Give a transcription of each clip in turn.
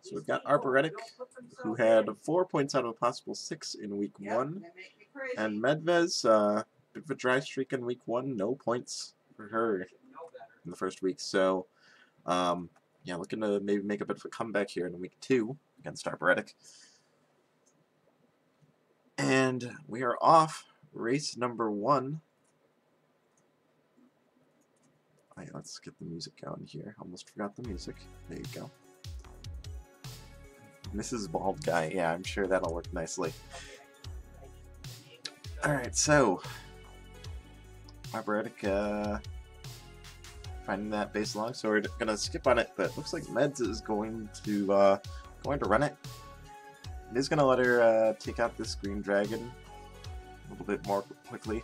So we've got Arboretic, who had 4 points out of a possible 6 in week 1. And Medvez, bit of a dry streak in week 1, no points for her in the first week. So, yeah, looking to maybe make a bit of a comeback here in week 2 against Arboretic. And we are off race number 1. Alright, let's get the music going here. Almost forgot the music. There you go. Mrs. Bald Guy. Yeah, I'm sure that'll work nicely. Alright, so Arboretic finding that base log, so we're gonna skip on it, but it looks like Meds is going to run it. It is gonna let her take out this green dragon a little bit more quickly,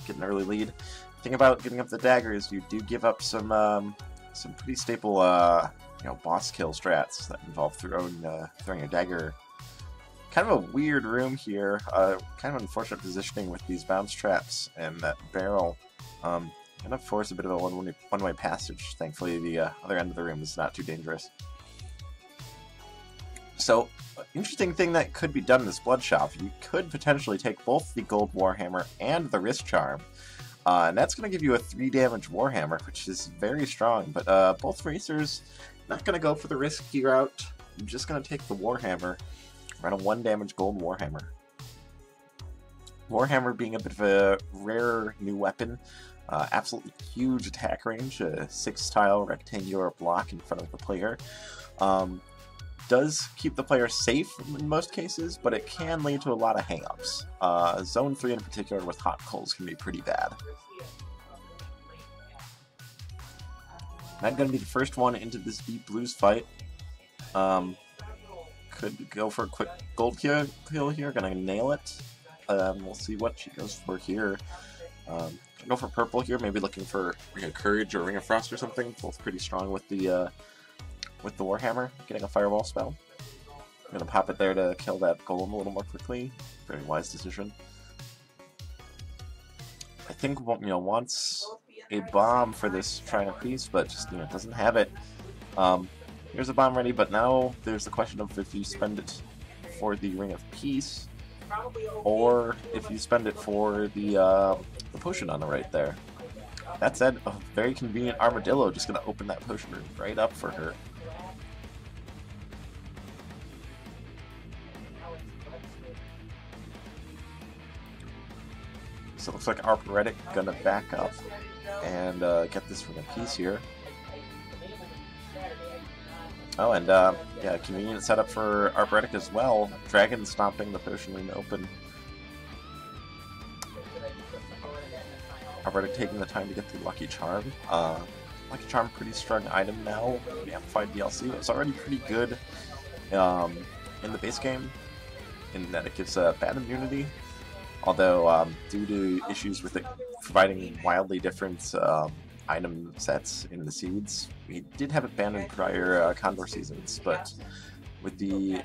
get an early lead. The thing about giving up the dagger is you do give up some pretty staple boss kill strats that involve throwing a dagger. Kind of a weird room here, kind of unfortunate positioning with these bounce traps and that barrel. Gonna force a bit of a one-way passage. Thankfully, the other end of the room is not too dangerous. So, interesting thing that could be done in this blood shop, you could potentially take both the gold warhammer and the wrist charm, and that's going to give you a 3 damage warhammer, which is very strong. But both racers not going to go for the risky route. I'm just going to take the warhammer, run a 1 damage gold warhammer. Warhammer being a bit of a rare new weapon. Absolutely huge attack range, a 6-tile rectangular block in front of the player. Does keep the player safe in most cases, but it can lead to a lot of hang-ups. Zone 3 in particular with hot coals can be pretty bad. I'm going to be the first one into this Deep Blues fight. Could go for a quick gold kill here, gonna nail it. We'll see what she goes for here. Go for purple here, maybe looking for Ring of Courage or Ring of Frost or something. Both pretty strong with the Warhammer, getting a Fireball spell. I'm gonna pop it there to kill that golem a little more quickly. Very wise decision. I think wants a bomb for this Shrine of Peace, but just doesn't have it. Here's a bomb ready, but now there's the question of if you spend it for the Ring of Peace, or if you spend it for the potion on the right there. That said, a very convenient armadillo just going to open that potion right up for her. So it looks like Arboretic going to back up and get this Ring of Peace here. Oh, and yeah, convenient setup for Arboretic as well. Dragon stomping the potion ring open. Arboretic taking the time to get the Lucky Charm. Lucky Charm, pretty strong item now. The Amplified DLC was already pretty good in the base game, in that it gives bad immunity. Although, due to issues with it providing wildly different item sets in the seeds, we did have it banned in prior CoNDOR seasons, but with the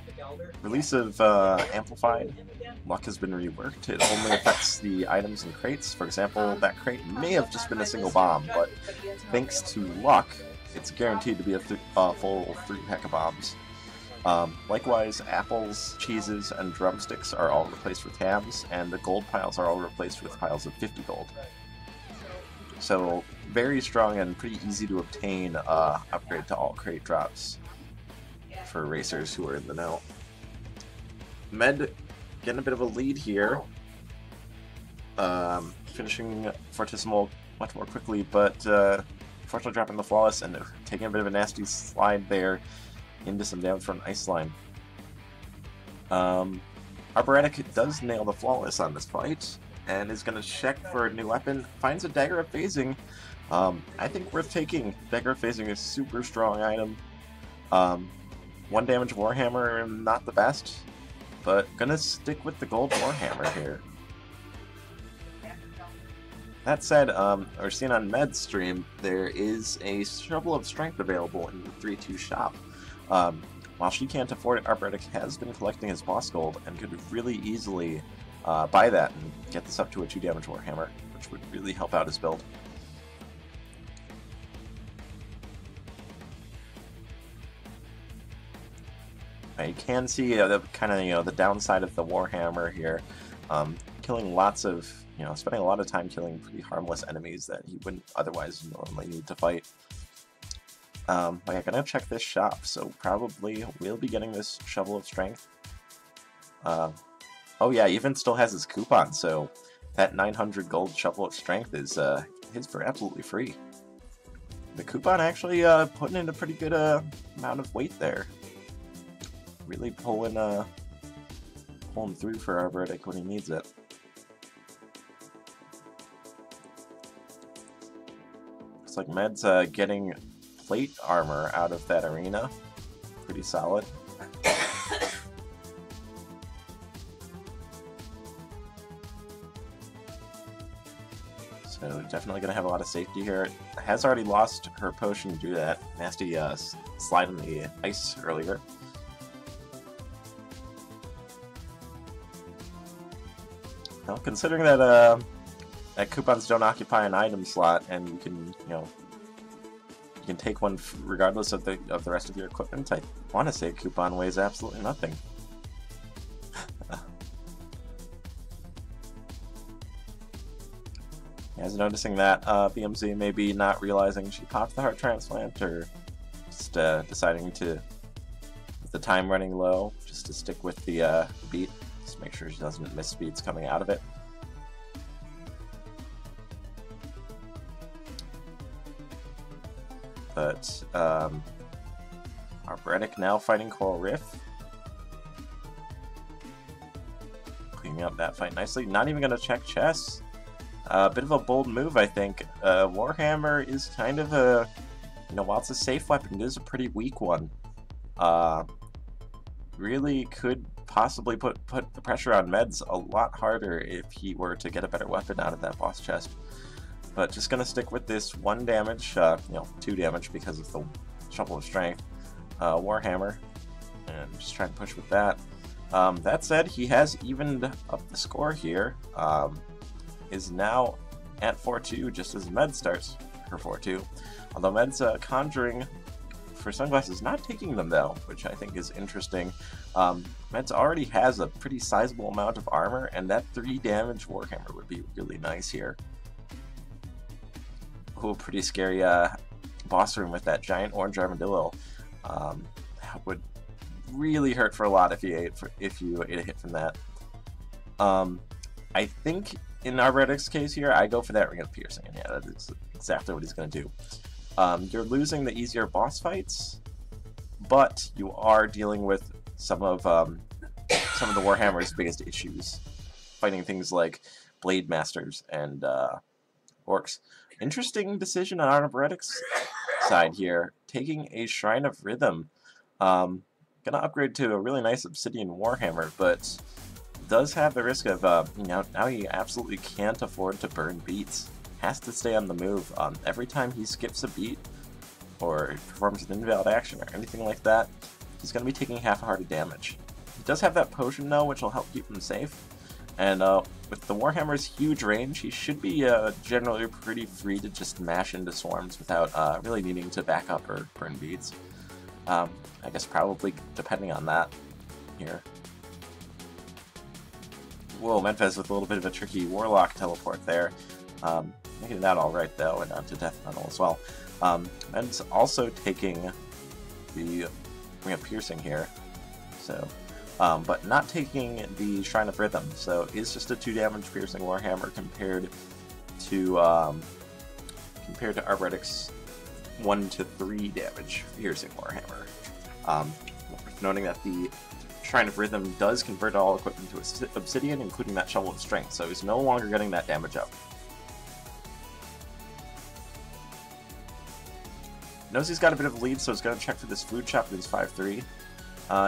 release of Amplified, luck has been reworked. It only affects the items in crates. For example, that crate may have just been a single bomb, but thanks to luck, it's guaranteed to be a full 3-pack of bombs. Likewise, apples, cheeses, and drumsticks are all replaced with tabs, and the gold piles are all replaced with piles of 50 gold. So, very strong and pretty easy to obtain upgrade to all crate drops for racers who are in the know. Med getting a bit of a lead here, finishing Fortissimo much more quickly, but unfortunately dropping the Flawless and taking a bit of a nasty slide there into some damage from Ice Slime. Arboretic does nail the Flawless on this fight, and is going to check for a new weapon, finds a Dagger of Phasing. I think worth taking. Dagger of Phasing is a super strong item. 1 damage Warhammer, not the best, but gonna stick with the gold Warhammer here. That said, we're seeing on Med's stream, there is a Shovel of Strength available in the 3-2 shop. While she can't afford it, Arboretic has been collecting his boss gold and could really easily buy that and get this up to a 2 damage Warhammer, which would really help out his build. You can see the kind of the downside of the Warhammer here, killing lots of spending a lot of time killing pretty harmless enemies that he wouldn't otherwise normally need to fight. I'm gonna check this shop, so probably we'll be getting this Shovel of Strength. Oh yeah, even still has his coupon, so that 900 gold Shovel of Strength is his for absolutely free. The coupon actually putting in a pretty good amount of weight there. Really pulling through for Arboretic when he needs it. Looks like Med's getting plate armor out of that arena. Pretty solid. So definitely going to have a lot of safety here. Has already lost her potion due to that nasty slide on the ice earlier. Well, considering that that coupons don't occupy an item slot, and you can you can take one regardless of the rest of your equipment, I want to say a coupon weighs absolutely nothing. I was noticing that BMZ maybe not realizing she popped the heart transplant, or just deciding to, with the time running low, just to stick with the beat, just make sure she doesn't miss beats coming out of it. But Arboretic now fighting Coral Riff. Cleaning up that fight nicely. Not even going to check chess. A bit of a bold move, I think. Warhammer is kind of a, while it's a safe weapon, it is a pretty weak one. Really could possibly put the pressure on Meds a lot harder if he were to get a better weapon out of that boss chest. But just gonna stick with this 1 damage, 2 damage because of the Shovel of Strength, Warhammer, and just try and push with that. That said, he has evened up the score here. Is now at 4-2, just as Med starts her 4-2. Although Med's conjuring for sunglasses, not taking them though, which I think is interesting. Med's already has a pretty sizable amount of armor, and that 3 damage Warhammer would be really nice here. Ooh, pretty scary boss room with that giant orange armadillo. That would really hurt for a lot if you ate a hit from that. I think in Arboretic's case here, I go for that Ring of Piercing, and yeah, that's exactly what he's going to do. You're losing the easier boss fights, but you are dealing with some of the Warhammer's biggest issues, fighting things like Blade Masters and Orcs. Interesting decision on Arboretic's side here, taking a Shrine of Rhythm. Gonna upgrade to a really nice Obsidian Warhammer, but does have the risk of, now he absolutely can't afford to burn beats. Has to stay on the move. Every time he skips a beat, or performs an invalid action, or anything like that, he's going to be taking half a heart of damage. He does have that potion, though, which will help keep him safe. And with the Warhammer's huge range, he should be generally pretty free to just mash into swarms without really needing to back up or burn beats. I guess probably depending on that here. Whoa, Medvez with a little bit of a tricky Warlock teleport there. Making that all right, though, and onto Death Metal as well. Med's also taking the Ring of Piercing here, so, but not taking the Shrine of Rhythm, so it's just a 2 damage Piercing Warhammer compared to Arboretic's 1 to 3 damage Piercing Warhammer. Worth noting that the Shrine of Rhythm does convert all equipment to Obsidian, including that Shovel of Strength, so he's no longer getting that damage up. Knows he's got a bit of a lead, so he's going to check for this food shop at his 5-3.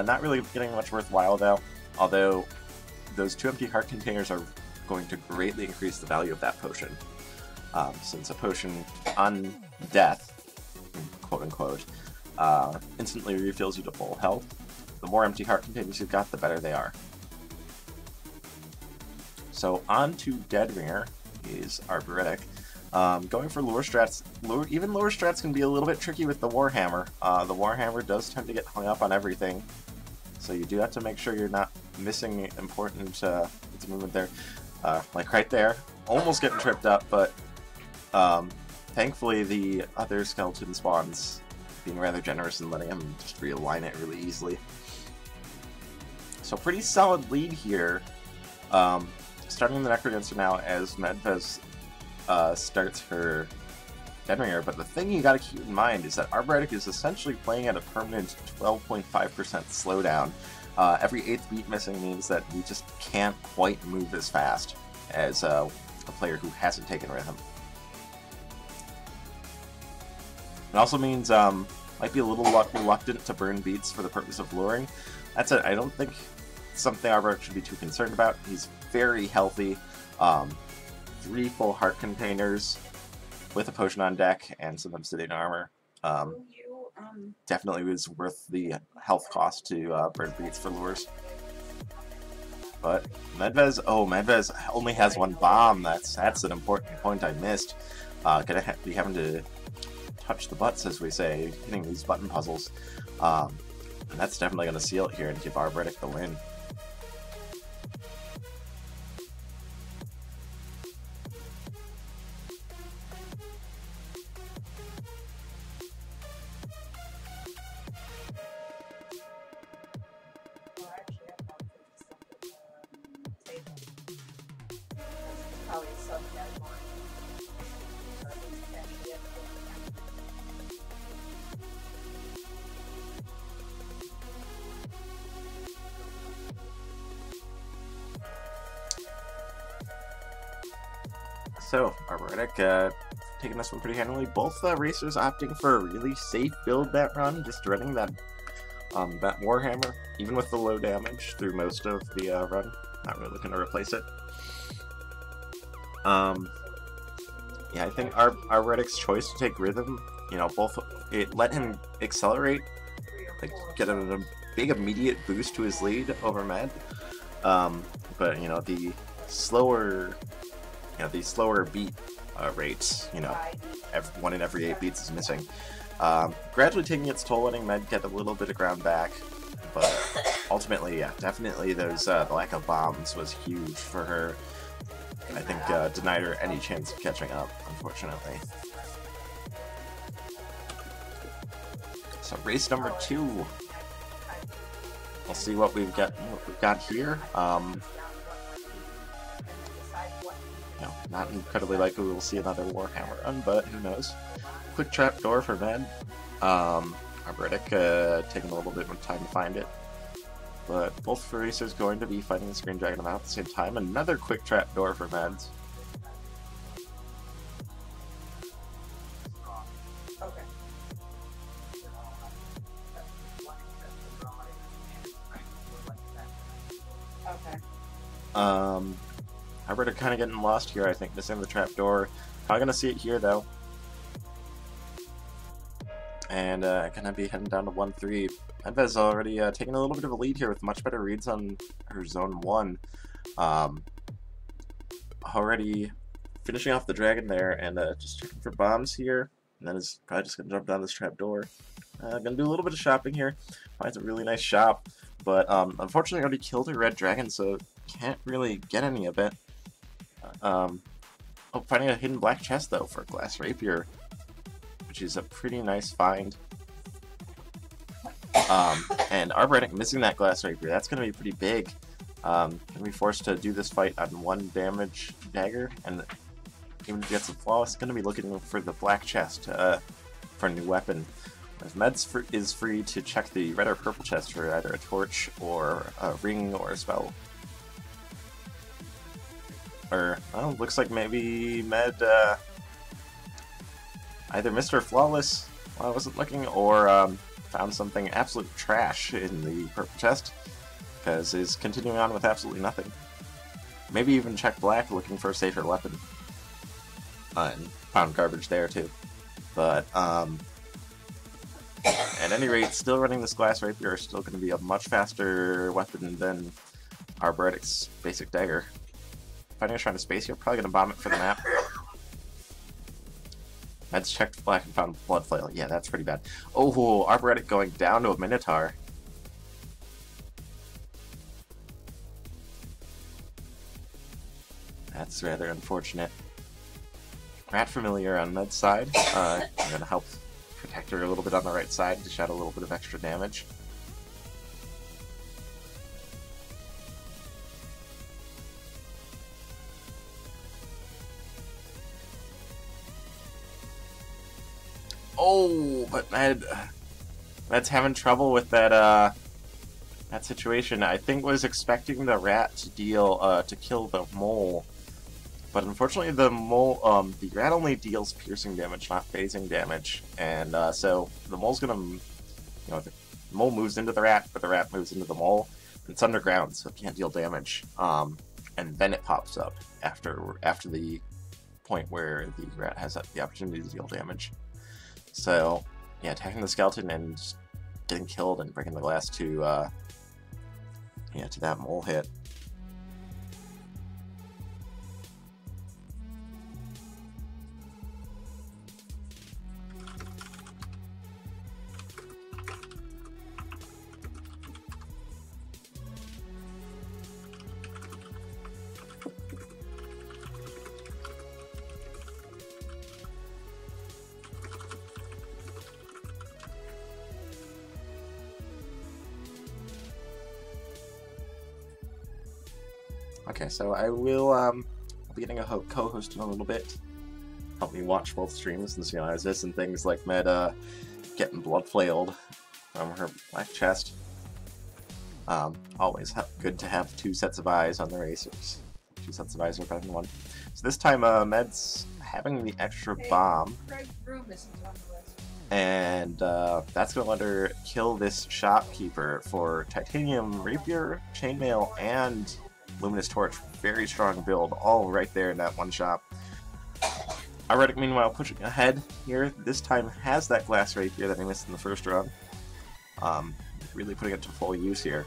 Not really getting much worthwhile, though, although those 2 empty heart containers are going to greatly increase the value of that potion. Since a potion on death, quote-unquote, instantly refills you to full health, the more empty heart containers you've got, the better they are. So on to Dead Ringer is Arboretic. Going for lure strats, even lure strats can be a little bit tricky with the Warhammer. The Warhammer does tend to get hung up on everything, so you do have to make sure you're not missing important bits of movement there. Like right there, almost getting tripped up, but thankfully the other skeleton spawns being rather generous and letting him just realign it really easily. So pretty solid lead here. Starting the Necrodancer now as Medvez starts her Deadringer, but the thing you gotta keep in mind is that Arboretic is essentially playing at a permanent 12.5% slowdown. Every 8th beat missing means that we just can't quite move as fast as a player who hasn't taken Rhythm. It also means might be a little reluctant to burn beats for the purpose of luring. That's it. I don't think it's something Arboretic should be too concerned about. He's very healthy. 3 full heart containers with a potion on deck and some obsidian armor. Definitely was worth the health cost to burn beats for lures. But Medvez only has 1 bomb. That's an important point I missed. Gonna be having to touch the butts, as we say, hitting these button puzzles. And that's definitely gonna seal it here and give Arboretic the win. So, Arboretic taking this one pretty handily. Both racers opting for a really safe build that run, just running that Warhammer, even with the low damage through most of the run. Not really looking to replace it. Yeah, I think Arboretic's choice to take Rhythm, you know, it let him accelerate, like get a big immediate boost to his lead over Med. But you know, the slower beat rates, you know, 1 in every 8 beats is missing. Gradually taking its toll, letting Med get a little bit of ground back, but ultimately, yeah, definitely those the lack of bombs was huge for her. I think denied her any chance of catching up, unfortunately. So race number 2. We'll see what we've got here. You know, not incredibly likely we'll see another Warhammer run, but who knows. Quick trap door for Med. Arboretic taking a little bit more time to find it. But both racers going to be fighting the Screen Dragon about at the same time. Another quick trap door for Meds. Arboretic kind of getting lost here, I think, missing the trapdoor. Probably gonna see it here though. And gonna be heading down to 1-3. Medvez already taking a little bit of a lead here with much better reads on her zone 1. Already finishing off the dragon there and just checking for bombs here. And then is probably just gonna jump down this trapdoor. Gonna do a little bit of shopping here. Finds a really nice shop, but unfortunately already killed her red dragon, so can't really get any of it. Finding a hidden black chest though for Glass Rapier, which is a pretty nice find. And Arboretic missing that Glass Rapier, that's going to be pretty big. Going to be forced to do this fight on 1 damage dagger, and even if he gets a flaw, it's going to be looking for the black chest for a new weapon. Whereas Meds is free to check the red or purple chest for either a torch or a ring or a spell. Or, well, looks like maybe Med either Mr. Flawless while I wasn't looking, or found something absolute trash in the purple chest, because he's continuing on with absolutely nothing. Maybe even checked black looking for a safer weapon. And found garbage there too. But, at any rate, still running this Glass Rapier is still going to be a much faster weapon than Arboretic's basic dagger. Finding a shrine of space here, probably going to bomb it for the map. Med's checked black and found blood flail. Yeah, that's pretty bad. Oh, Arboretic going down to a Minotaur. That's rather unfortunate. Rat Familiar on Med's side. I'm going to help protect her a little bit on the right side to shed a little bit of extra damage. Oh, but Med's having trouble with that that situation. I think was expecting the rat to deal to kill the mole, but unfortunately the the rat only deals piercing damage, not phasing damage, and so the mole's gonna, the mole moves into the rat, but the rat moves into the mole. It's underground, so it can't deal damage, and then it pops up after the point where the rat has the opportunity to deal damage. So, yeah, attacking the skeleton and getting killed and breaking the glass to that mole hit. Okay, so I will I'll be getting a co-host in a little bit. Help me watch both streams and see how I was missing things like Med getting blood flailed from her black chest. Always good to have 2 sets of eyes on the racers. 2 sets of eyes are better than 1. So this time Med's having the extra bomb. And that's going to let her kill this shopkeeper for Titanium Rapier, Chainmail, and Luminous Torch. Very strong build, all right there in that one shop. Arboretic, meanwhile, pushing ahead here. This time has that Glass Rapier that he missed in the first run. Really putting it to full use here.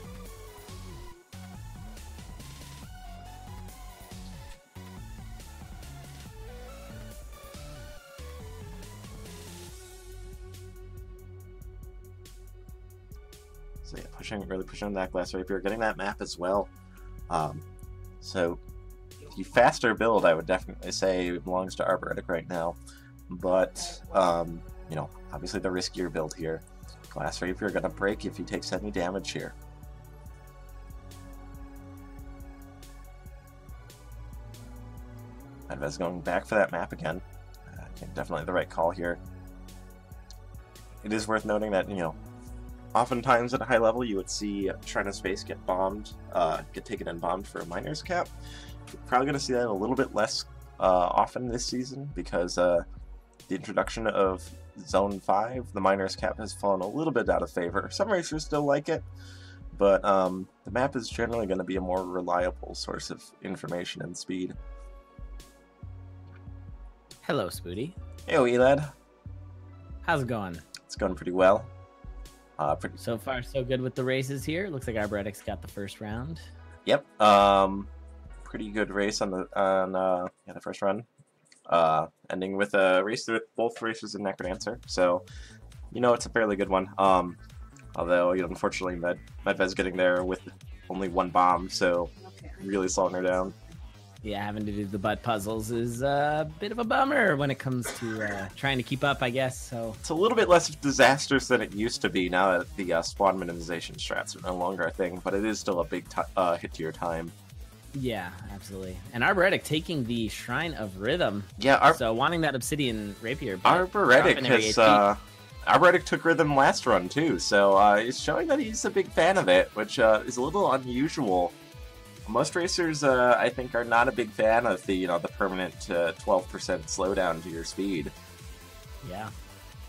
So yeah, really pushing on that Glass Rapier, getting that map as well. So the faster build, I would definitely say, belongs to Arboretic right now, but obviously the riskier build here. Glass Rapier gonna break if he takes any damage here. Medvez going back for that map again. I think definitely the right call here. It is worth noting that, oftentimes at a high level you would see Shrine of Space get bombed, get taken and bombed for a Miner's Cap. You're probably going to see that a little bit less often this season because the introduction of Zone 5, the Miner's Cap, has fallen a little bit out of favor. Some racers still like it, but the map is generally going to be a more reliable source of information and speed. Hello, Spooty. Hey, Elad. How's it going? It's going pretty well. So far, so good with the races here. Looks like Arboretic's got the first round. Yep. Pretty good race on the first run. Ending with a race with both racers in Necrodancer. So, it's a fairly good one. Although, unfortunately, Medvez getting there with only 1 bomb, so really slowing her down. Yeah, having to do the butt puzzles is a bit of a bummer when it comes to trying to keep up, I guess. So it's a little bit less disastrous than it used to be now that the spawn minimization strats are no longer a thing, but it is still a big hit to your time. Yeah, absolutely. And Arboretic taking the Shrine of Rhythm. Yeah, so wanting that Obsidian Rapier. Arboretic has Arboretic took Rhythm last run too, so it's showing that he's a big fan of it, which is a little unusual. Most racers, I think, are not a big fan of the permanent 12% slowdown to your speed. Yeah,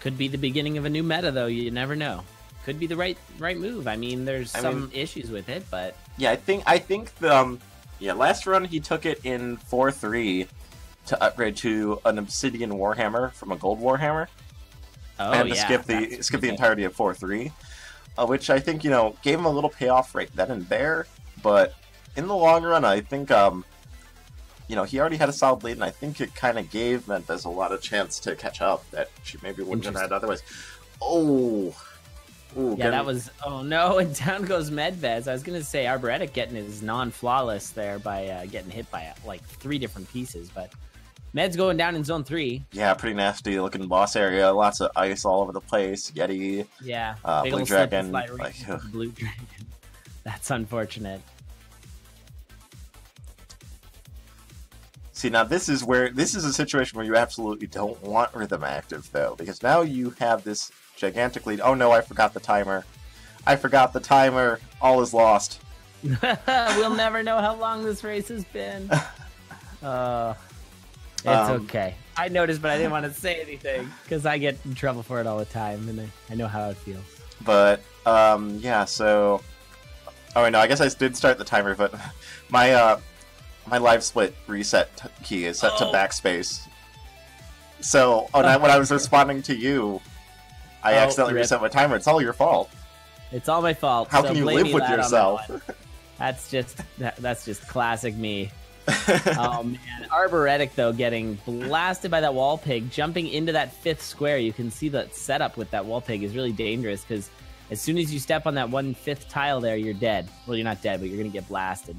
could be the beginning of a new meta, though. You never know. Could be the right move. I mean, there's some issues with it, but yeah, I think the last run he took it in 4-3 to upgrade to an Obsidian Warhammer from a Gold Warhammer, and to skip the entirety of 4-3, which I think gave him a little payoff right then and there, but in the long run, I think, he already had a solid lead, and I think it kind of gave Medvez a lot of chance to catch up that she maybe wouldn't have had otherwise. Oh, Ooh, Yeah, that was... Oh, no, and down goes Medvez. I was going to say Arboretic getting his non-flawless there by getting hit by, like, 3 different pieces, but Med's going down in Zone 3. Yeah, pretty nasty looking boss area. Lots of ice all over the place. Yeti. Yeah, big Blue old Dragon. slip and slide Like, Blue Dragon. That's unfortunate. See, now this is a situation where you absolutely don't want Rhythm active, though, because now you have this gigantic lead. Oh no, I forgot the timer. I forgot the timer. All is lost. We'll never know how long this race has been. It's okay. I noticed, but I didn't want to say anything, because I get in trouble for it all the time, and I know how it feels. But, yeah, so... Oh, no, I guess I did start the timer, but my live split reset key is set to backspace. So, when I was responding to you, I accidentally reset my timer. It's all your fault. It's all my fault. How can you live with yourself? That's just classic me. Oh man, Arboretic though getting blasted by that wall pig, jumping into that 5th square. You can see that setup with that wall pig is really dangerous, because as soon as you step on that 1/5 tile there, you're dead. Well, you're not dead, but you're gonna get blasted.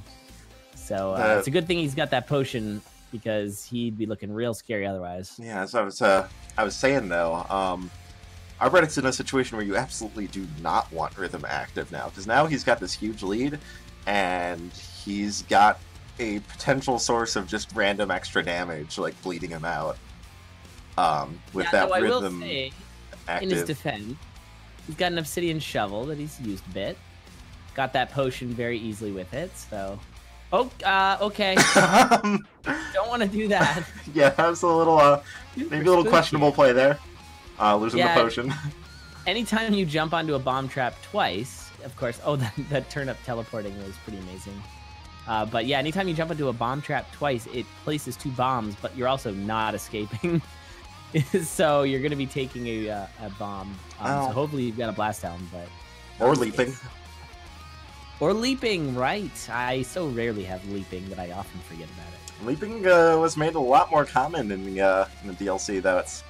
So it's a good thing he's got that potion, because he'd be looking real scary otherwise. Yeah, so I was saying though, Arboretic's in a situation where you absolutely do not want Rhythm active now, because now he's got this huge lead, and he's got a potential source of just random extra damage, like bleeding him out. With that I will Rhythm say, active. in his defense, he's got an obsidian shovel that he's used a bit. Got that potion very easily with it, so... okay. Don't want to do that. Yeah, that was a little, maybe a little questionable play there. Losing the potion. Anytime you jump onto a bomb trap twice, of course... Oh, that turnip teleporting was pretty amazing. But yeah, anytime you jump into a bomb trap twice, it places 2 bombs, but you're also not escaping. So you're going to be taking a bomb. So hopefully you've got a blast down, but... Or leaping. Or leaping, right. I so rarely have leaping that I often forget about it. Leaping was made a lot more common in the DLC, though. It's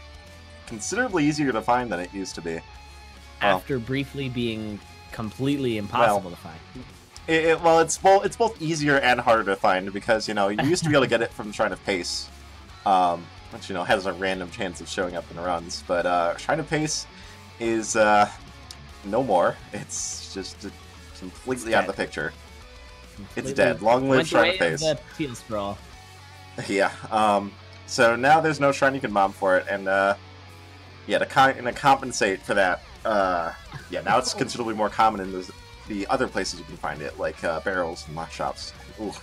considerably easier to find than it used to be. After briefly being completely impossible to find. It's both easier and harder to find, because, you used to be able to get it from Shrine of Pace, which, has a random chance of showing up in runs, but Shrine of Pace is no more. It's just completely out of the picture. It's dead. Long live Shrine of Pace. The teal scroll. Yeah. So now there's no shrine you can bomb for it, and to compensate for that, now it's considerably more common in the other places you can find it, like barrels and lock shops. Ooh,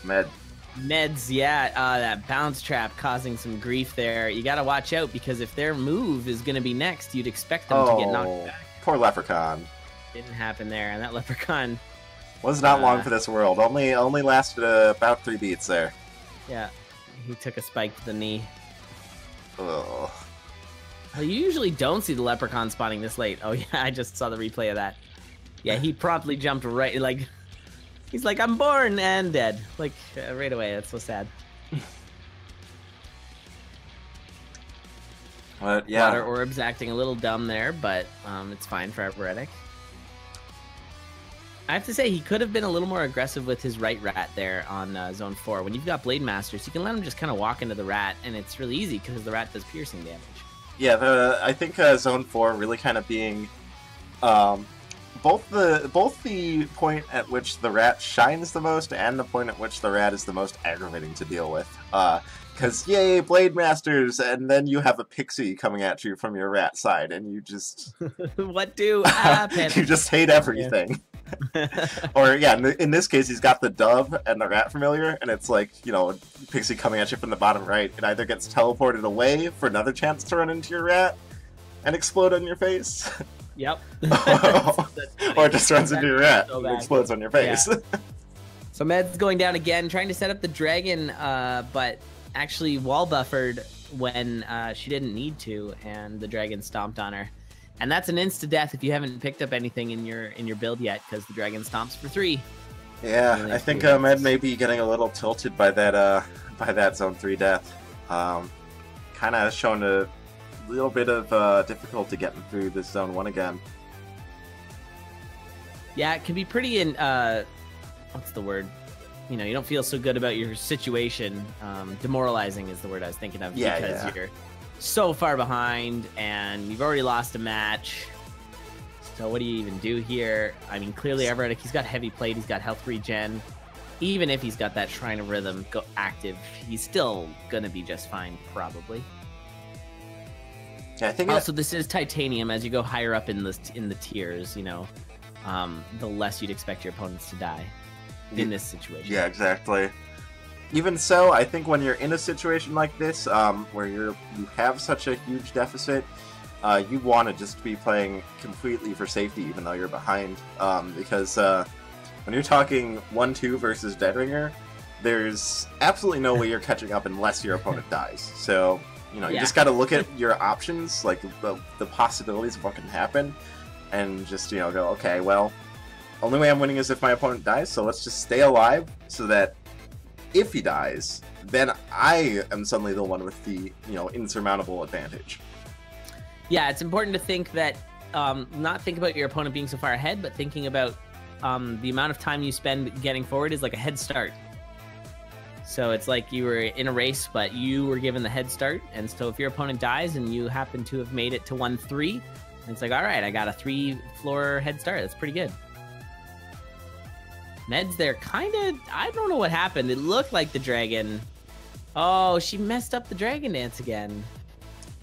Meds, that bounce trap causing some grief there. You gotta watch out, because if their move is gonna be next, you'd expect them to get knocked back. Poor Leprechaun. Didn't happen there, and that Leprechaun was not long for this world. Only lasted about 3 beats there. Yeah, he took a spike to the knee. Ugh. Well, you usually don't see the Leprechaun spawning this late. Oh yeah, I just saw the replay of that. Yeah, he promptly jumped right, like, he's like, I'm born and dead. Like, right away. That's so sad. But, yeah. Water Orb's acting a little dumb there, but it's fine for Arboretic. I have to say, he could have been a little more aggressive with his right rat there on Zone 4. When you've got Blade Masters, you can let him just kind of walk into the rat, and it's really easy because the rat does piercing damage. Yeah, I think Zone 4 really kind of being... both the point at which the rat shines the most and the point at which the rat is the most aggravating to deal with. Because, yay, Blade Masters, and then you have a pixie coming at you from your rat side, and you just... What do happen? You just hate everything. Or, yeah, in this case, he's got the dove and the rat familiar, and it's like, a pixie coming at you from the bottom right. It either gets teleported away for another chance to run into your rat and explode on your face. Yep. Or it just runs into your rat and explodes on your face. Yeah. So Med's going down again, trying to set up the dragon, but actually wall buffered when she didn't need to, and the dragon stomped on her. And that's an insta-death if you haven't picked up anything in your build yet, because the dragon stomps for 3. Yeah, I think Med may be getting a little tilted by that Zone 3 death. Kind of showing a little bit of difficulty getting through this Zone 1 again. Yeah, it can be pretty what's the word? You know, you don't feel so good about your situation. Demoralizing is the word I was thinking of, because you're so far behind and you've already lost a match. So what do you even do here? I mean, clearly Arboretic, he's got heavy plate, he's got health regen. Even if he's got that Shrine of Rhythm active, he's still gonna be just fine, probably. Yeah, I think also this is titanium. As you go higher up in the tiers, you know, the less you'd expect your opponents to die in this situation. Yeah, exactly. Even so, I think when you're in a situation like this, where you have such a huge deficit, you want to just be playing completely for safety, even though you're behind, because when you're talking 1-2 versus Deadringer, there's absolutely no way you're catching up unless your opponent dies. So, you know, you just got to look at your options, like the possibilities of what can happen, and just, you know, go, okay, well, only way I'm winning is if my opponent dies, so let's just stay alive so that if he dies, then I am suddenly the one with the, you know, insurmountable advantage. Yeah, it's important to think that, not think about your opponent being so far ahead, but thinking about the amount of time you spend getting forward is like a head start. So it's like you were in a race, but you were given the head start. And so if your opponent dies and you happen to have made it to 1-3, it's like, all right, I got a 3-floor head start. That's pretty good. Meds there kind of, I don't know what happened. It looked like the dragon. Oh, she messed up the dragon dance again.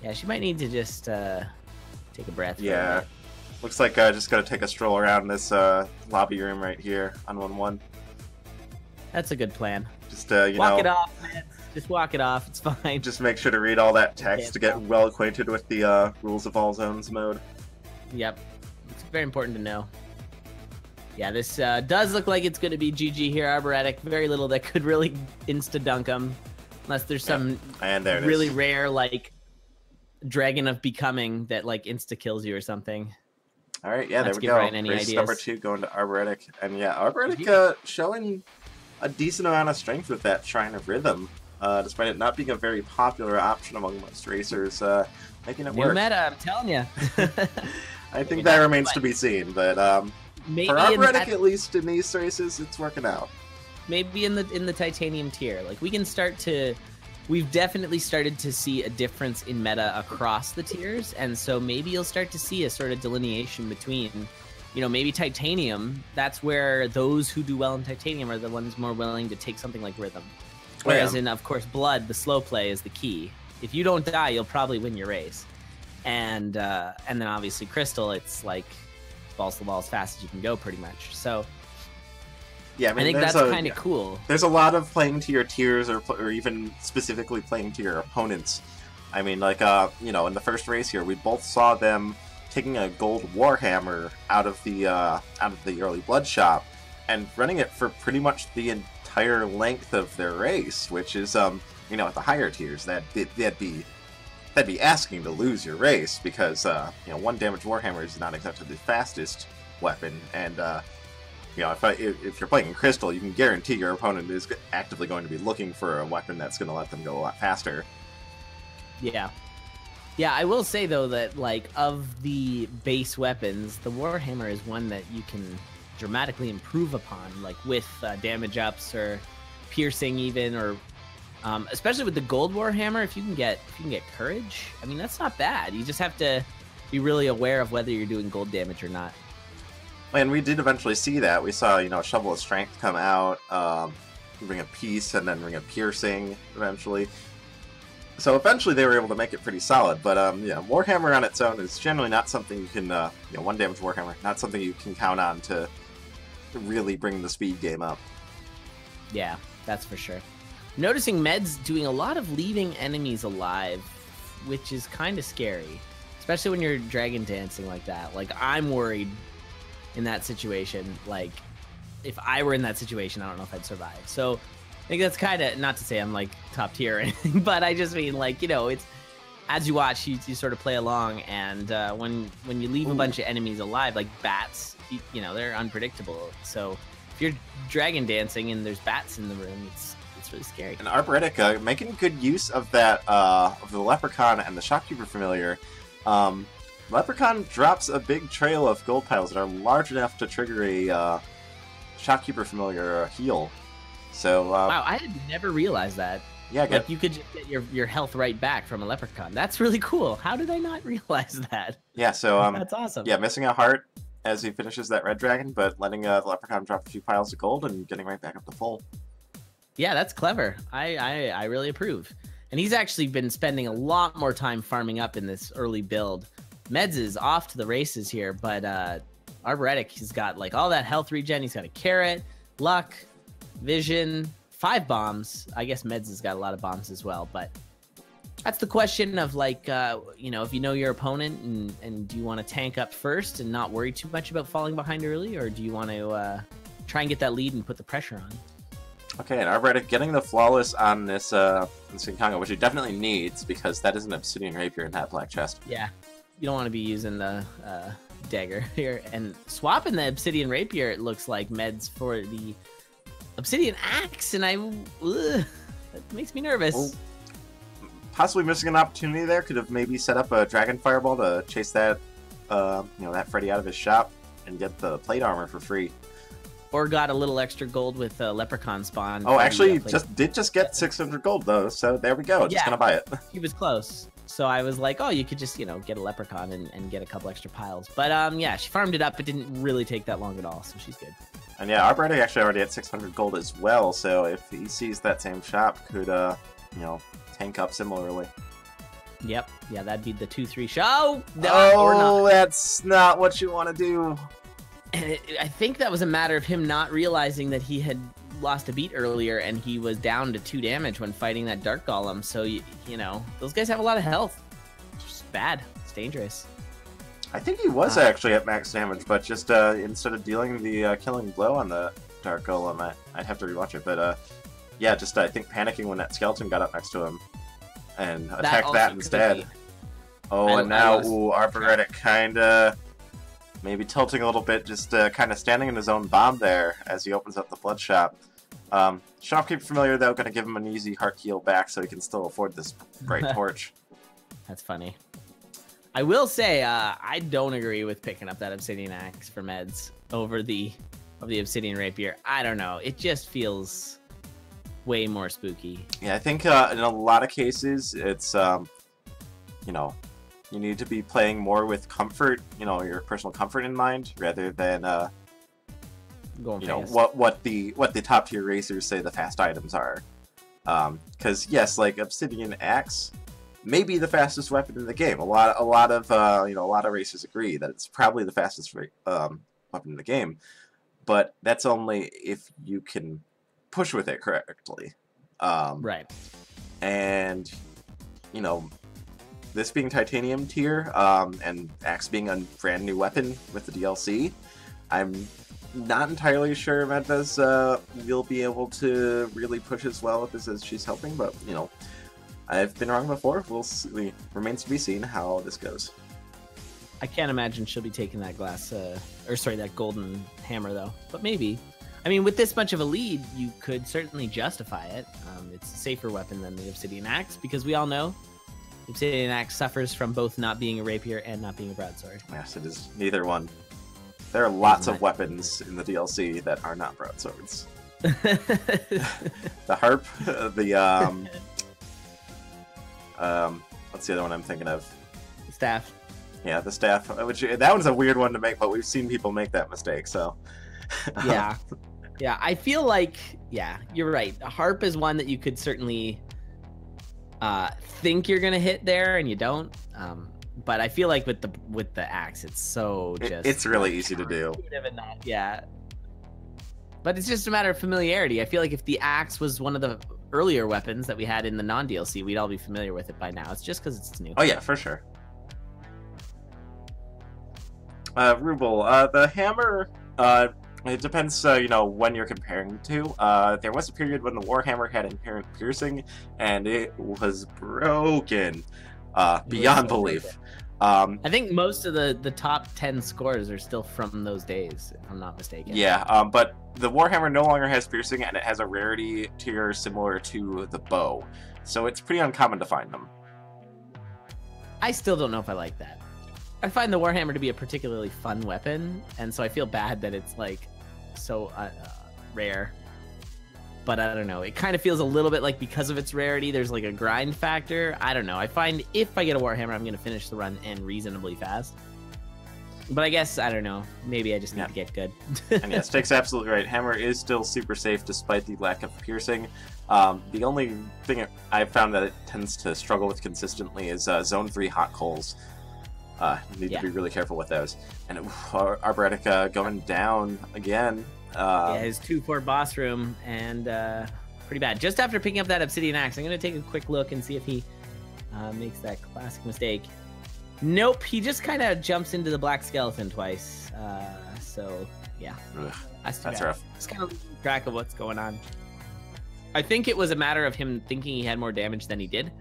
Yeah, she might need to just take a breath. Yeah. Looks like just gotta take a stroll around this lobby room right here on 1-1. That's a good plan. Just walk it off, man. Just walk it off. It's fine. Just make sure to read all that text to get well acquainted with the rules of all zones mode. Yep, it's very important to know. Yeah, this does look like it's going to be GG here, Arboretic. Very little that could really insta-dunk him, unless there's some really rare like Dragon of Becoming that like insta-kills you or something. All right, yeah, there we go. Race number 2 going to Arboretic. And yeah, Arboretic showing a decent amount of strength with that Shrine of Rhythm, despite it not being a very popular option among most racers, making it work. New meta, I'm telling you. I think that remains to be seen, but for Arboretic, at least in these races, it's working out. Maybe in the Titanium tier, like we can start to... We've definitely started to see a difference in meta across the tiers, and so maybe you'll start to see a sort of delineation between, you know, maybe Titanium, that's where those who do well in Titanium are the ones more willing to take something like Rhythm. Whereas in, of course, Blood, the slow play is the key. If you don't die, you'll probably win your race. And then obviously Crystal, it's like balls to the wall as fast as you can go pretty much. So... Yeah, I think that's kind of cool. There's a lot of playing to your tiers, or even specifically playing to your opponents. I mean, like, you know, in the first race here, we both saw them taking a gold Warhammer out of the early Blood shop and running it for pretty much the entire length of their race, which is, you know, at the higher tiers, that'd be asking to lose your race because, you know, 1 damage Warhammer is not exactly the fastest weapon, and you know, if you're playing in Crystal, you can guarantee your opponent is actively going to be looking for a weapon that's going to let them go a lot faster. Yeah. Yeah, I will say, though, that, like, of the base weapons, the Warhammer is one that you can dramatically improve upon, like, with damage ups or piercing even, or especially with the gold Warhammer, if you can get courage, I mean, that's not bad. You just have to be really aware of whether you're doing gold damage or not. And we did eventually see that. We saw, you know, Shovel of Strength come out, Ring of Peace, and then Ring of Piercing eventually. So eventually they were able to make it pretty solid. But, yeah, Warhammer on its own is generally not something you can, you know, 1 damage Warhammer, not something you can count on to really bring the speed game up. Yeah, that's for sure. Noticing Meds doing a lot of leaving enemies alive, which is kind of scary. Especially when you're dragon dancing like that. Like, I'm worried in that situation. Like, if I were in that situation, I don't know if I'd survive. So I think that's kind of, not to say I'm like top tier or anything, but I just mean, like, you know, it's as you watch, you sort of play along, and when you leave a bunch of enemies alive, like bats, you know, they're unpredictable. So if you're dragon dancing and there's bats in the room, it's really scary. And Arboretic making good use of that of the Leprechaun and the Shopkeeper Familiar. Leprechaun drops a big trail of gold tiles that are large enough to trigger a Shopkeeper Familiar heal. So wow, I had never realized that. Yeah, like you could just get your health right back from a Leprechaun. That's really cool. How did I not realize that? Yeah, so that's awesome. Yeah, missing a heart as he finishes that red dragon, but letting the Leprechaun drop a few piles of gold and getting right back up to full. Yeah, that's clever. I really approve. And he's actually been spending a lot more time farming up in this early build. Meds is off to the races here, but Arboretic, he's got like all that health regen. He's got a carrot, luck, vision, 5 bombs. I guess Meds has got a lot of bombs as well, but that's the question of like, you know, if you know your opponent and do you want to tank up first and not worry too much about falling behind early, or do you want to try and get that lead and put the pressure on? Okay, and Arboretic getting the flawless on this Congo, which he definitely needs because that is an Obsidian Rapier in that black chest. Yeah, you don't want to be using the dagger here. And swapping the Obsidian Rapier, it looks like Meds for the Obsidian Axe, and that makes me nervous. Well, possibly missing an opportunity there. Could have maybe set up a Dragon Fireball to chase that, you know, that Freddy out of his shop and get the plate armor for free. Or got a little extra gold with Leprechaun spawn. Oh, actually, just get 600 gold though. So there we go. Just gonna buy it. He was close. So I was like, oh, you could just, you know, get a Leprechaun and get a couple extra piles. But yeah, she farmed it up. It didn't really take that long at all, so she's good. And yeah, Arboretic actually already had 600 gold as well. So if he sees that same shop, could you know, tank up similarly. Yep. Yeah, that'd be the 2-3 show. Oh, that's not what you want to do. And I think that was a matter of him not realizing that he had lost a beat earlier and he was down to 2 damage when fighting that Dark Golem. So, you know, those guys have a lot of health. It's just bad. It's dangerous. I think he was actually at max damage, but just instead of dealing the killing blow on the Dark Golem, I'd have to rewatch it. But yeah, just I think panicking when that skeleton got up next to him and attacked that instead. Oh, and now, Arboretic kind of maybe tilting a little bit, just kind of standing in his own bomb there as he opens up the blood shop. Shopkeeper Familiar, though, going to give him an easy heart heal back so he can still afford this bright torch. That's funny. I will say, I don't agree with picking up that Obsidian Axe for Meds over the Obsidian Rapier. I don't know. It just feels way more spooky. Yeah, I think in a lot of cases, it's, you know, you need to be playing more with comfort, you know, your personal comfort in mind, rather than, going you fast. know, what the top tier racers say the fast items are. Because yes, like Obsidian Axe may be the fastest weapon in the game. A lot of you know, a lot of racers agree that it's probably the fastest weapon in the game, but that's only if you can push with it correctly. Right. And you know, this being Titanium tier, and Axe being a brand new weapon with the DLC, I'm not entirely sure Medvez will be able to really push as well with this as she's helping, but, you know, I've been wrong before. We'll see. Remains to be seen how this goes. I can't imagine she'll be taking that that golden hammer, though, but maybe. I mean, with this much of a lead, you could certainly justify it. It's a safer weapon than the Obsidian Axe, because we all know Obsidian Axe suffers from both not being a rapier and not being a broadsword. Yes, it is neither one. There are lots of weapons in the DLC that are not broadswords. The harp, what's the other one I'm thinking of? Staff. Yeah, the staff. Which that one's a weird one to make, but we've seen people make that mistake. So. Yeah, yeah. I feel like you're right. A harp is one that you could certainly think you're gonna hit there, and you don't. But I feel like with the axe, it's so just it's really easy to do. Yeah. But it's just a matter of familiarity. I feel like if the axe was one of the earlier weapons that we had in the non-DLC, we'd all be familiar with it by now. It's just because it's new. Oh yeah, for sure. Ruble, the hammer, it depends, you know, when you're comparing to. There was a period when the Warhammer had inherent piercing, and it was broken beyond belief. I think most of the top 10 scores are still from those days, if I'm not mistaken. Yeah, but the Warhammer no longer has piercing, and it has a rarity tier similar to the bow. So it's pretty uncommon to find them. I still don't know if I like that. I find the Warhammer to be a particularly fun weapon, and so I feel bad that it's like so rare. But I don't know. It kind of feels a little bit like because of its rarity, there's like a grind factor. I don't know. I find if I get a Warhammer, I'm going to finish the run and reasonably fast. But I guess, I don't know. Maybe I just need to get good. And yeah, Steak's absolutely right. Hammer is still super safe despite the lack of piercing. The only thing I've found that it tends to struggle with consistently is Zone 3 hot coals. Need to be really careful with those. And Arboretic going down again. Yeah, his 2-4 boss room, and pretty bad. Just after picking up that Obsidian Axe, I'm going to take a quick look and see if he makes that classic mistake. Nope, he just kind of jumps into the black skeleton twice. So, yeah. Ugh, that's rough. Just kind of losing track of what's going on. I think it was a matter of him thinking he had more damage than he did,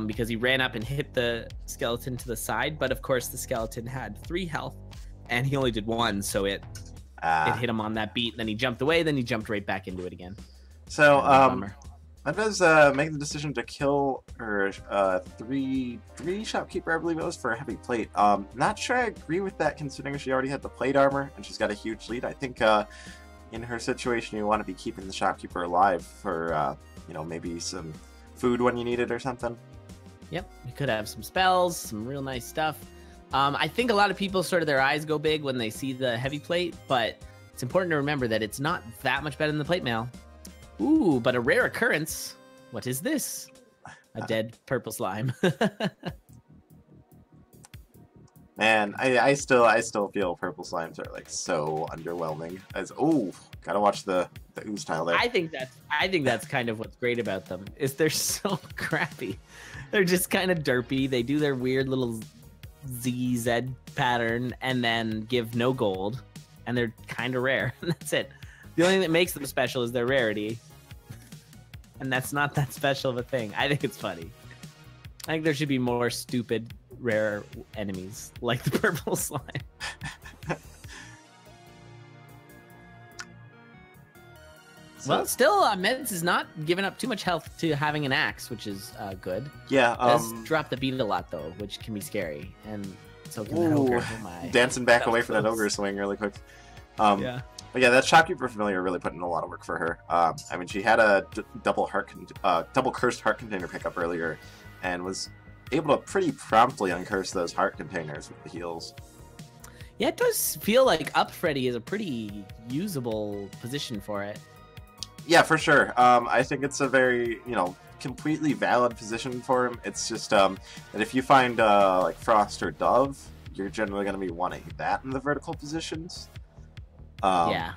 because he ran up and hit the skeleton to the side, but of course the skeleton had 3 health, and he only did 1, so it hit him on that beat, then he jumped away, then he jumped right back into it again. So, Medvez made the decision to kill her 3 shopkeeper, I believe it was, for a heavy plate. Not sure I agree with that, considering she already had the plate armor, and she's got a huge lead. I think in her situation, you want to be keeping the shopkeeper alive for, you know, maybe some food when you need it or something. Yep, you could have some spells, some real nice stuff. I think a lot of people sort of their eyes go big when they see the heavy plate, but it's important to remember that it's not that much better than the plate mail. Ooh, but a rare occurrence. What is this? A dead purple slime. Man, I still feel purple slimes are like so underwhelming. Gotta watch the ooze tile there. I think that's kind of what's great about them is they're so crappy. They're just kind of derpy. They do their weird little ZZ pattern and then give no gold, and they're kind of rare. And that's it. The only thing that makes them special is their rarity. And that's not that special of a thing. I think it's funny. I think there should be more stupid, rare enemies like the purple slime. Well, still, Meds is not giving up too much health to having an axe, which is good. Yeah. Does drop the beat a lot, though, which can be scary. And so can that ogre. Oh my. Dancing back away from that ogre swing really quick. Yeah. But yeah, that shopkeeper familiar really put in a lot of work for her. I mean, she had a double cursed heart container pickup earlier, and was able to pretty promptly uncurse those heart containers with the heals. Yeah, it does feel like Up Freddy is a pretty usable position for it. Yeah, for sure. I think it's a very, completely valid position for him. It's just that if you find like Frost or Dove, you're generally going to be wanting that in the vertical positions. Yeah.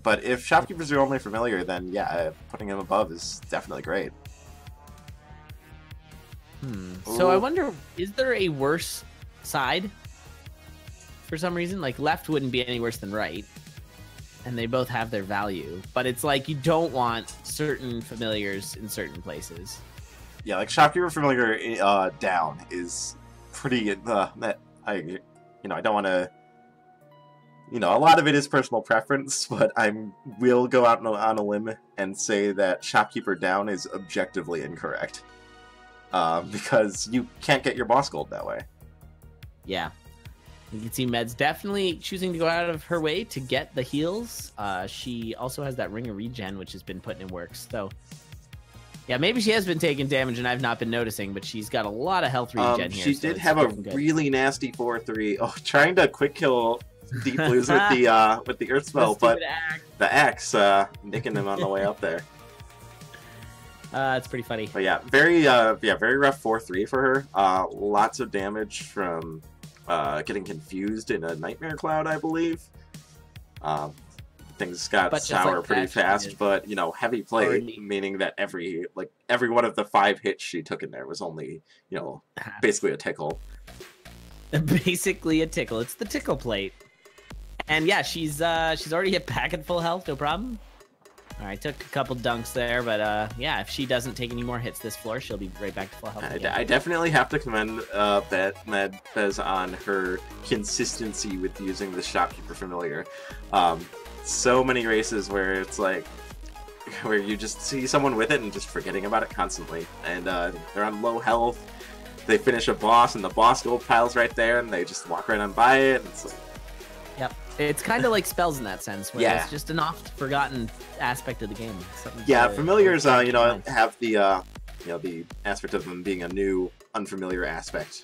But if shopkeepers are only familiar, then yeah, putting him above is definitely great. So I wonder, is there a worse side for some reason? Like left wouldn't be any worse than right, and they both have their value. But it's like you don't want certain familiars in certain places. Yeah, like shopkeeper familiar down is pretty. That I don't want to. A lot of it is personal preference, but I will go out on a limb and say that shopkeeper down is objectively incorrect. Because you can't get your boss gold that way. Yeah. You can see Med's definitely choosing to go out of her way to get the heals. She also has that ring of regen, which has been put in works. So, yeah, maybe she has been taking damage and I've not been noticing, but she's got a lot of health regen here. She did have a really nasty 4-3. Oh, trying to quick kill Deep Blues with the Earth Spell, but the axe nicking him on the way up there. It's pretty funny. But yeah, very rough 4-3 for her. Lots of damage from getting confused in a nightmare cloud, I believe. Things got sour pretty fast, but heavy play, meaning that every one of the 5 hits she took in there was only basically a tickle. Basically a tickle. It's the tickle plate. And yeah, she's already hit back at full health, no problem. All right, took a couple dunks there, but yeah, if she doesn't take any more hits this floor, she'll be right back to full health again. I definitely have to commend Medvez on her consistency with using the shopkeeper familiar. So many races where it's like, where you just see someone with it and just forgetting about it constantly, and they're on low health, they finish a boss, and the boss gold pile's right there, and they just walk right on by it. And it's like, yep, it's kind of like spells in that sense, where Yeah. it's just an oft-forgotten aspect of the game. Something yeah, to- familiars, you know, have the you know, the aspect of them being a new, unfamiliar aspect.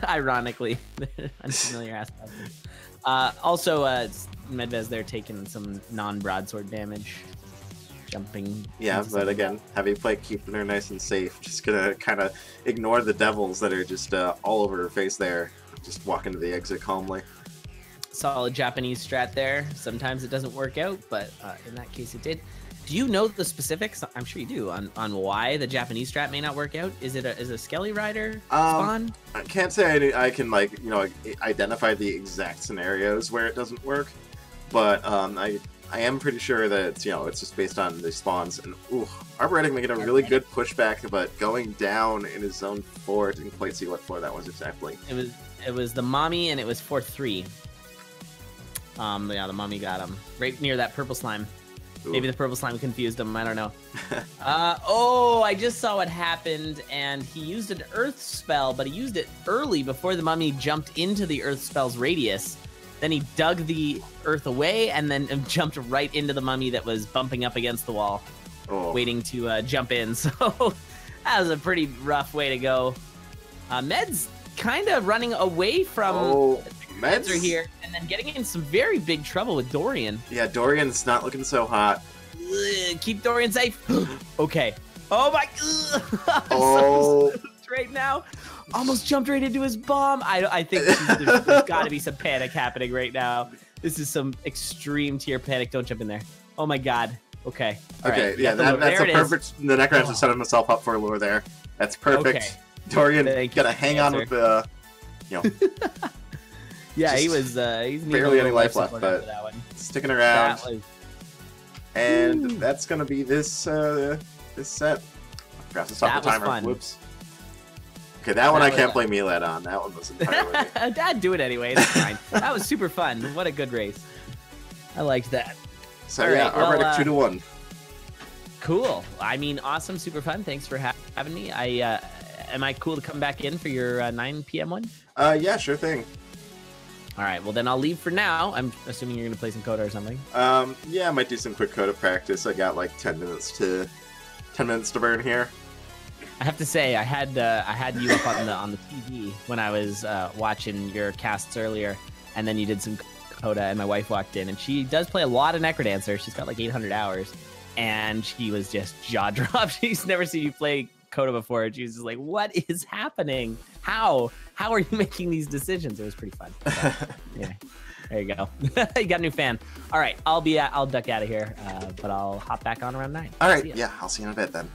Ironically, unfamiliar aspect. Also, Medvez there taking some non-broadsword damage, jumping. Yeah, into but some- again, heavy play, keeping her nice and safe. Just gonna kind of ignore the devils that are just all over her face there. Just walk into the exit calmly. solid Japanese strat there. Sometimes it doesn't work out, but in that case it did. Do you know the specifics? I'm sure you do on why the Japanese strat may not work out. Is a Skelly Rider spawn? I can't say I can, like, you know, identify the exact scenarios where it doesn't work, but I am pretty sure that it's, you know, it's just based on the spawns. And ooh, Arboretic making a really good pushback, but going down in his zone 4. Didn't quite see what floor that was exactly. It was the mommy, and it was 4-3. Yeah, the mommy got him right near that purple slime. Ooh. Maybe the purple slime confused him. I don't know. Oh, I just saw what happened, and he used an earth spell, but he used it early before the mummy jumped into the earth spell's radius. Then he dug the earth away and then jumped right into the mummy that was bumping up against the wall, waiting to jump in. So that was a pretty rough way to go. Med's kind of running away from Med's are here, and then getting in some very big trouble with Dorian. Yeah, Dorian's not looking so hot. Keep Dorian safe. Okay. Oh my. Oh. So right now, almost jumped right into his bomb. I think there's got to be some panic happening right now. This is some extreme tier panic. Don't jump in there. Oh my god. Okay. All Okay. right. Yeah, that's a perfect. The Necrodancer set himself up for a lure there. That's perfect. Okay. Dorian gotta hang on with the, you know. Yeah, he was. He's barely any life left, but sticking around. And that's gonna be this this set. I forgot to stop the timer. Fun. Whoops. Okay, that one I can't blame Elad on. That one was entirely. Dad, do it anyway. That's fine. That was super fun. What a good race. I liked that. So yeah, Arboretic 2-1. Cool. I mean, awesome, super fun. Thanks for having me. Am I cool to come back in for your 9 p.m. one? Yeah, sure thing. All right, well then I'll leave for now. I'm assuming you're gonna play some CoNDOR or something. Yeah, I might do some quick CoNDOR practice. I got like 10 minutes to burn here. I have to say, I had you up on the TV when I was watching your casts earlier, and then you did some CoNDOR, and my wife walked in, and she does play a lot of Necrodancer. She's got like 800 hours, and she was just jaw dropped. She's never seen you play CoNDOR before. She was just like, "What is happening? How are you making these decisions?" It was pretty fun. So, yeah, there you go. You got a new fan. All right, I'll duck out of here, but I'll hop back on around 9. All right, yeah, I'll see you in a bit then.